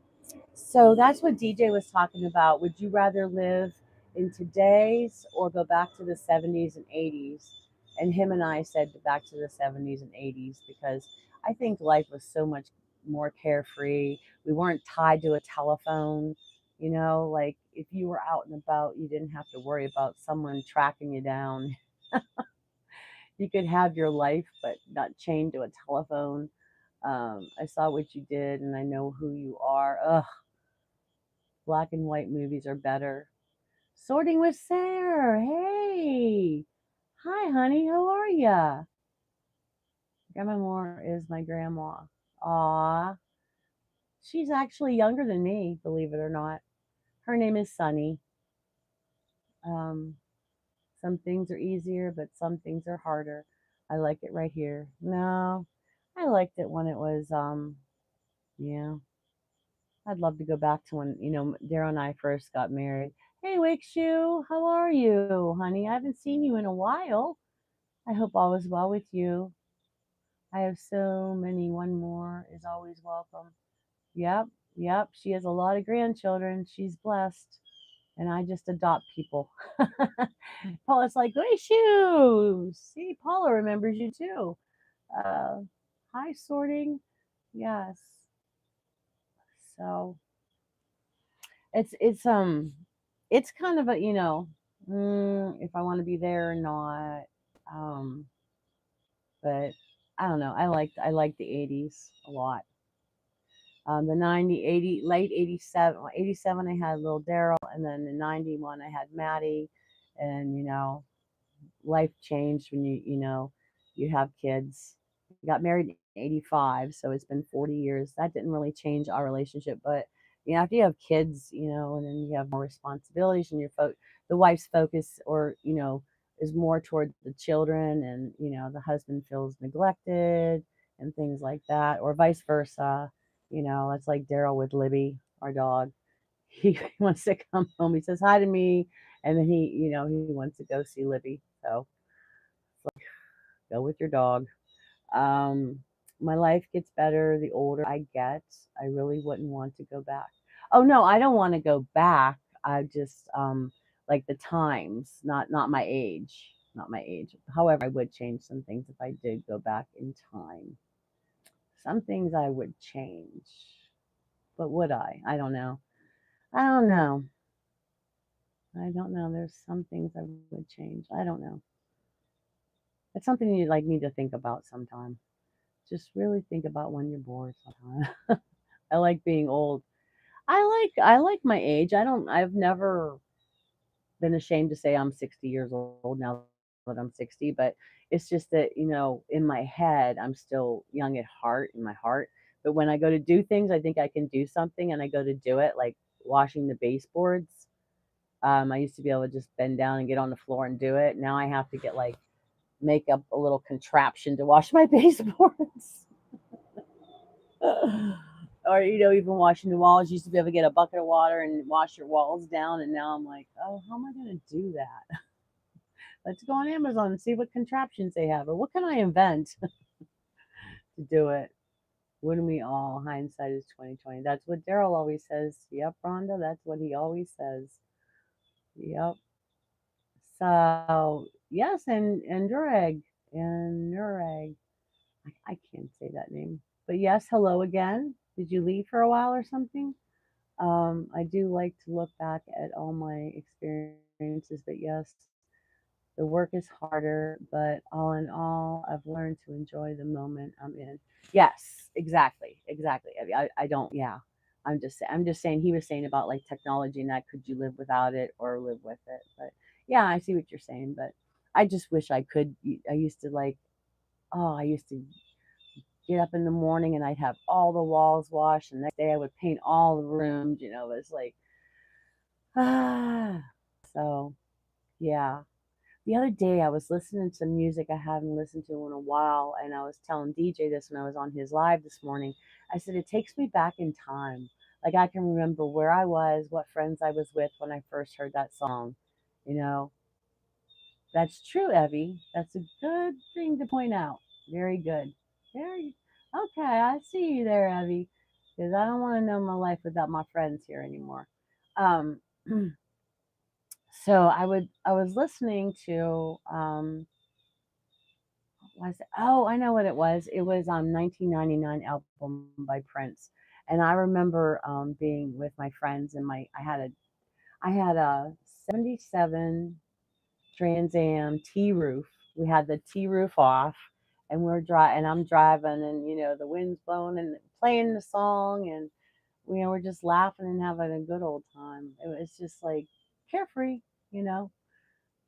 so that's what DJ was talking about. Would you rather live in today's or go back to the 70s and 80s? And him and I said back to the 70s and 80s because I think life was so much more carefree. We weren't tied to a telephone. Like if you were out and about, you didn't have to worry about someone tracking you down. You could have your life, but not chained to a telephone. I saw what you did and I know who you are. Ugh, black and white movies are better. Sorting with Sarah. Hey. Hi, honey. How are ya? Grandma Moore is my grandma. Aw. She's actually younger than me, believe it or not. Her name is Sunny. Um, some things are easier, but some things are harder. I like it right here. No, I liked it when it was, yeah. I'd love to go back to when, Daryl and I first got married. Hey, Wake Shoe, how are you, honey? I haven't seen you in a while. I hope all is well with you. I have so many. One more is always welcome. Yep, yep. She has a lot of grandchildren. She's blessed. And I just adopt people. Paula's like, Wake Shoe. See, Paula remembers you too. Uh, Hi, sorting. Yes. So it's kind of a if I want to be there or not. Um, but I don't know. I like the '80s a lot. The 90, 80, late 87, well, 87, I had little Daryl, and then in 91, I had Maddie. And, life changed when you have kids. I got married in 85, so it's been 40 years. That didn't really change our relationship, but after you have kids, and then you have more responsibilities, and the wife's focus, or is more toward the children, and the husband feels neglected and things like that, or vice versa. It's like Daryl with Libby, our dog. He wants to come home. He says hi to me, and then he wants to go see Libby. So go with your dog. Um, my life gets better the older I get. I really wouldn't want to go back. Oh no, I don't want to go back. I just like the times, not my age, not my age. However, I would change some things if I did go back in time. Some things I would change, but would I? I don't know. I don't know. I don't know. There's some things I would change. I don't know. It's something you like need to think about sometime. Just really think about when you're bored sometime. I like being old. I like my age. I've never been ashamed to say I'm 60 years old now that I'm 60, but it's just that, in my head I'm still young at heart, in my heart. But when I go to do things, I think I can do something, and I go to do it, like washing the baseboards. I used to be able to just bend down and get on the floor and do it. Now I have to make up a little contraption to wash my baseboards. Or even washing the walls. You used to be able to get a bucket of water and wash your walls down, and now I'm like, oh, how am I going to do that? Let's go on Amazon and see what contraptions they have, or what can I invent to do it. Wouldn't we all? Hindsight is 2020. That's what Daryl always says. Yep, Rhonda, that's what he always says. Yep. So yes, and Nureg. I can't say that name, but yes, hello again. Did you leave for a while or something? I do like to look back at all my experiences, but yes, the work is harder, but all in all, I've learned to enjoy the moment I'm in. Yes, exactly, exactly. I don't, yeah. I'm just saying, he was saying about like technology and that, could you live without it or live with it? But yeah, I see what you're saying, but I just wish I could. I used to like, oh, I used to get up in the morning and I'd have all the walls washed, and the next day I would paint all the rooms. It was like, ah. So, yeah. The other day I was listening to music I haven't listened to in a while, and I was telling DJ this when I was on his live this morning. I said, it takes me back in time. Like I can remember where I was, what friends I was with when I first heard that song. You know, that's true, Evie. That's a good thing to point out. Very good. Very okay. I see you there, Evie, because I don't want to know my life without my friends here anymore. Um, so I was listening to was it? Oh, I know what it was. It was 1999 album by Prince, and I remember being with my friends, and I had a '77 Trans Am T roof. We had the T roof off, and and I'm driving, and the wind's blowing and playing the song, and we're just laughing and having a good old time. It was just like carefree, you know.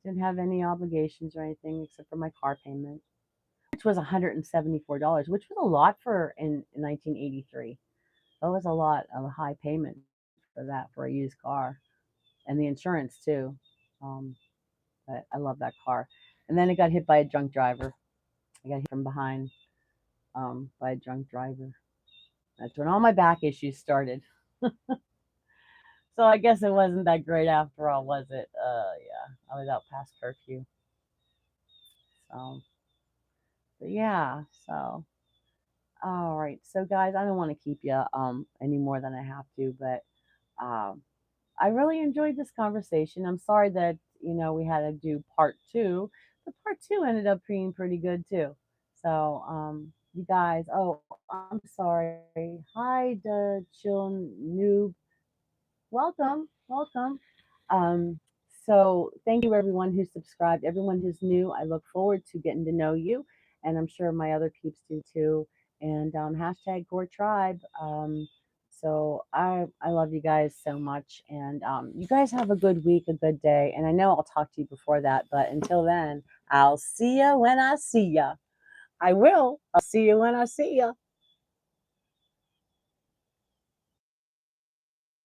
Didn't have any obligations or anything except for my car payment, which was $174, which was a lot in 1983. That was a lot of a high payment for that, for a used car, and the insurance too. Um, but I love that car. And then it got hit by a drunk driver. I got hit from behind by a drunk driver. That's when all my back issues started. So I guess it wasn't that great after all, was it? Yeah, I was out past curfew. So, but yeah, so all right. So guys, I don't want to keep you any more than I have to, but um I really enjoyed this conversation. I'm sorry that, we had to do part two, but part two ended up being pretty good too. So, you guys, oh, I'm sorry. Hi, the chill noob. Welcome, welcome. Um, so thank you everyone who subscribed, everyone who's new. I look forward to getting to know you, and I'm sure my other peeps do too. And hashtag Core Tribe. So I love you guys so much, and you guys have a good week, a good day, and I know I'll talk to you before that, but until then, I'll see you when I see you. I will. I'll see you when I see you.